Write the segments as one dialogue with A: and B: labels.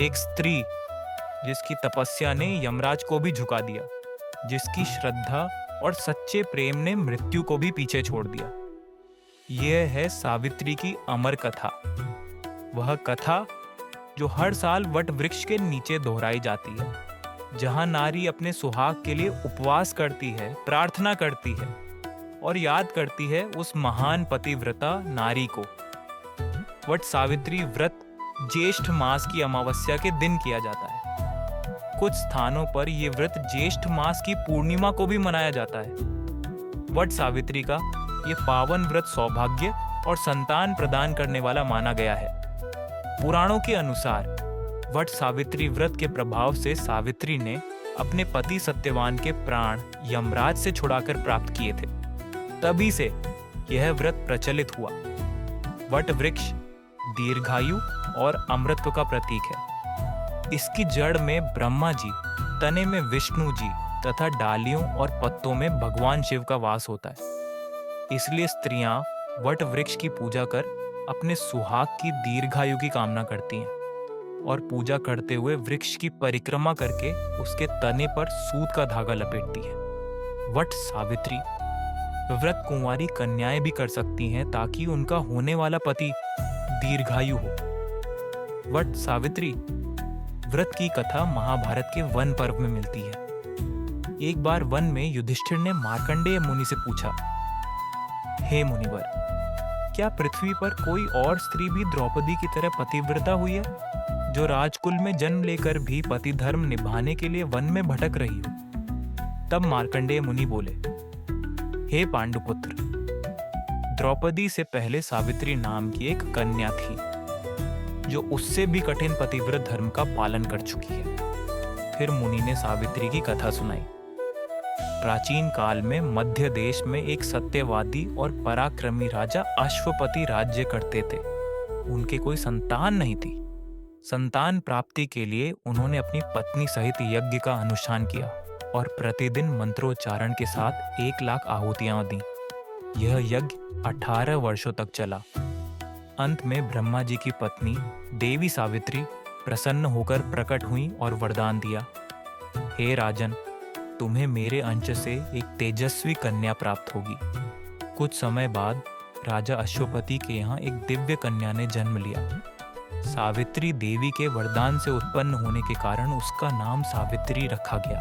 A: एक स्त्री जिसकी तपस्या ने यमराज को भी झुका दिया, जिसकी श्रद्धा और सच्चे प्रेम ने मृत्यु को भी पीछे छोड़ दिया। यह है सावित्री की अमर कथा। वह कथा जो हर साल वट वृक्ष के नीचे दोहराई जाती है, जहां नारी अपने सुहाग के लिए उपवास करती है, प्रार्थना करती है और याद करती है उस महान पतिव्रता नारी को। वट सावित्री व्रत ज्येष्ठ मास की अमावस्या के दिन किया जाता है। कुछ स्थानों पर यह व्रत ज्येष्ठ मास की पूर्णिमा को भी मनाया जाता है। वट सावित्री का ये पावन व्रत सौभाग्य और संतान प्रदान करने वाला माना गया है। पुराणों के अनुसार वट सावित्री व्रत के प्रभाव से सावित्री ने अपने पति सत्यवान के प्राण यमराज से छुड़ाकर प्राप्त किए थे। तभी से यह व्रत प्रचलित हुआ। वट वृक्ष दीर्घायु और अमृतत्व का प्रतीक है। इसकी जड़ में ब्रह्मा जी, तने में विष्णु जी तथा डालियों और पत्तों में भगवान शिव का वास होता है। इसलिए स्त्रियां वट वृक्ष की पूजा कर अपने सुहाग की दीर्घायु की कामना करती हैं और पूजा करते हुए वृक्ष की परिक्रमा करके उसके तने पर सूत का धागा लपेटती है। वट सावित्री व्रत कुंवारी कन्याएं भी कर सकती हैं ताकि उनका होने वाला पति दीर्घायु हो। वट सावित्री व्रत की कथा महाभारत के वन पर्व में मिलती है। एक बार वन में युधिष्ठिर ने मार्कंडेय मुनि से पूछा, हे मुनिवर, क्या पृथ्वी पर कोई और स्त्री भी द्रौपदी की तरह पतिव्रता हुई है, जो राजकुल में जन्म लेकर भी पति धर्म निभाने के लिए वन में भटक रही हो? तब मार्कंडेय मुनि बोले, हे पांडुपुत्र, द्रौपदी से पहले सावित्री नाम की एक कन्या थी, जो उससे भी कठिन पतिव्रत धर्म का पालन कर चुकी है। फिर मुनि ने सावित्री की कथा सुनाई। प्राचीन काल में मध्य देश में एक सत्यवादी और पराक्रमी राजा अश्वपति राज्य करते थे। उनके कोई संतान नहीं थी। संतान प्राप्ति के लिए उन्होंने अपनी पत्नी सहित यज्ञ का अनुष्ठान किया और प्रतिदिन मंत्रोच्चारण के साथ 1,00,000 आहुतियां दी। यह यज्ञ 18 वर्षों तक चला। अंत में ब्रह्मा जी की पत्नी देवी सावित्री प्रसन्न होकर प्रकट हुई और वरदान दिया, हे राजन, तुम्हें मेरे अंश से एक तेजस्वी कन्या प्राप्त होगी। कुछ समय बाद राजा अश्वपति के यहाँ एक दिव्य कन्या ने जन्म लिया। सावित्री देवी के वरदान से उत्पन्न होने के कारण उसका नाम सावित्री रखा गया।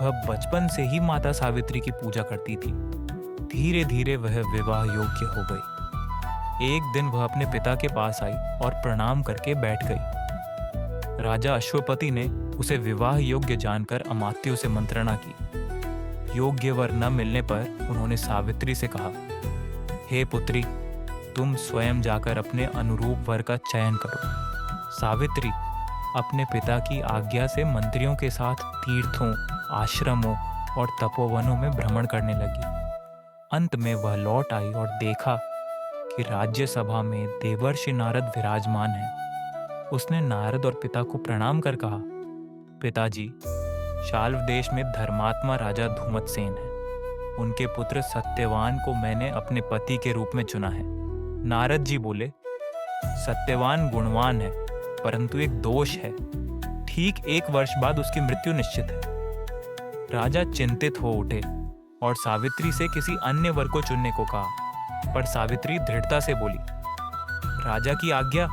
A: वह बचपन से ही माता सावित्री की पूजा करती थी। धीरे धीरे वह विवाह योग्य हो गई। एक दिन वह अपने पिता के पास आई और प्रणाम करके बैठ गई। राजा अश्वपति ने उसे विवाह योग्य जानकर अमात्यों से मंत्रणा की। योग्य वर न मिलने पर उन्होंने सावित्री से कहा, हे पुत्री, तुम स्वयं जाकर अपने अनुरूप वर का चयन करो। सावित्री अपने पिता की आज्ञा से मंत्रियों के साथ तीर्थों, आश्रमों और तपोवनों में भ्रमण करने लगी। अंत में वह लौट आई और देखा कि राज्यसभा में देवर्षि नारद विराजमान हैं। उसने नारद और पिता को प्रणाम कर कहा, पिताजी, शाल्व देश में धर्मात्मा राजा धूमतसेन है। उनके पुत्र सत्यवान को मैंने अपने पति के रूप में चुना है। नारद जी बोले, सत्यवान गुणवान है, परंतु एक दोष है। ठीक 1 वर्ष बाद उसकी मृत्यु निश्चित है। राजा चिंतित हो उठे और सावित्री से किसी अन्य वर को चुनने को कहा, पर सावित्री दृढ़ता से बोली, राजा की आज्ञा,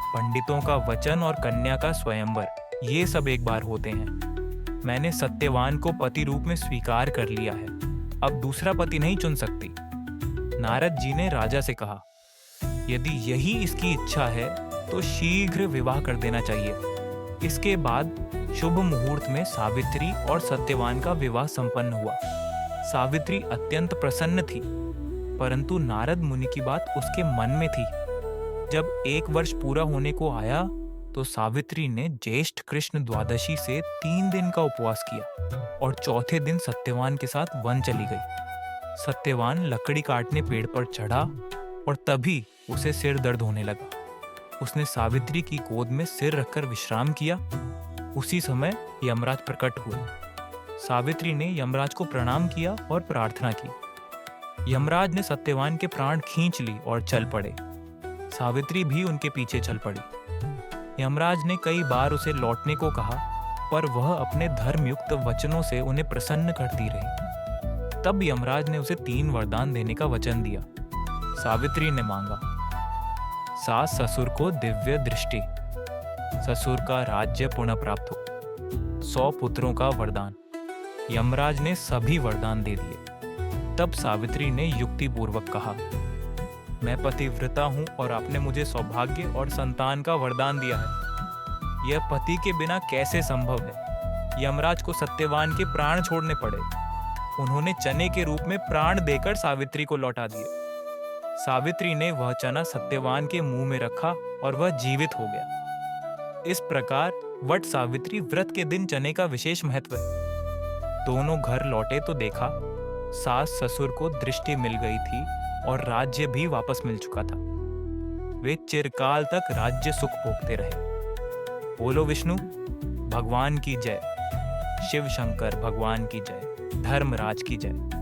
A: पंडितों का वचन और कन्या का स्वयंवर, ये सब एक बार होते हैं। मैंने सत्यवान को पति रूप में स्वीकार कर लिया है, अब दूसरा पति नहीं चुन सकती। नारद जी ने राजा से कहा, यदि यही इसकी इच्छा है तो शीघ्र विवाह कर देना चाहिए। इसके बाद शुभ मुहूर्त में सावित्री और सत्यवान का विवाह संपन्न हुआ। सावित्री अत्यंत प्रसन्न थी, परंतु नारद मुनि की बात उसके मन में थी। जब 1 वर्ष पूरा होने को आया तो सावित्री ने ज्येष्ठ कृष्ण द्वादशी से 3 दिन का उपवास किया और चौथे दिन सत्यवान के साथ वन चली गई। सत्यवान लकड़ी काटने पेड़ पर चढ़ा और तभी उसे सिर दर्द होने लगा। उसने सावित्री की गोद में सिर रखकर विश्राम किया। उसी समय यमराज प्रकट हुए। सावित्री ने यमराज को प्रणाम किया और प्रार्थना की। यमराज ने सत्यवान के प्राण खींच ली और चल पड़े। सावित्री भी उनके पीछे चल पड़ी। यमराज ने कई बार उसे लौटने को कहा, पर वह अपने धर्मयुक्त वचनों से उन्हें प्रसन्न करती रही। तब यमराज ने उसे 3 वरदान देने का वचन दिया। सावित्री ने मांगा, सास ससुर को दिव्य दृष्टि, ससुर का राज्य पुनः प्राप्त हो, 100 पुत्रों का वरदान। यमराज ने सभी वरदान दे दिए। तब सावित्री ने युक्तिपूर्वक कहा, मैं पतिव्रता हूं और आपने मुझे सौभाग्य और संतान का वरदान दिया है। यह पति के बिना कैसे संभव है? यमराज को सत्यवान के प्राण छोड़ने पड़े। उन्होंने चने के रूप में प्राण देकर सावित्री को लौटा दिए। सावित्री ने वह चना सत्यवान के मुंह में रखा और वह जीवित हो गया। इस प्रकार वट सावित्री व्रत के दिन चने का विशेष महत्व है। दोनों घर लौटे तो देखा सास ससुर को दृष्टि मिल गई थी और राज्य भी वापस मिल चुका था। वे चिरकाल तक राज्य सुख भोगते रहे। बोलो विष्णु भगवान की जय, शिव शंकर भगवान की जय, धर्मराज की जय।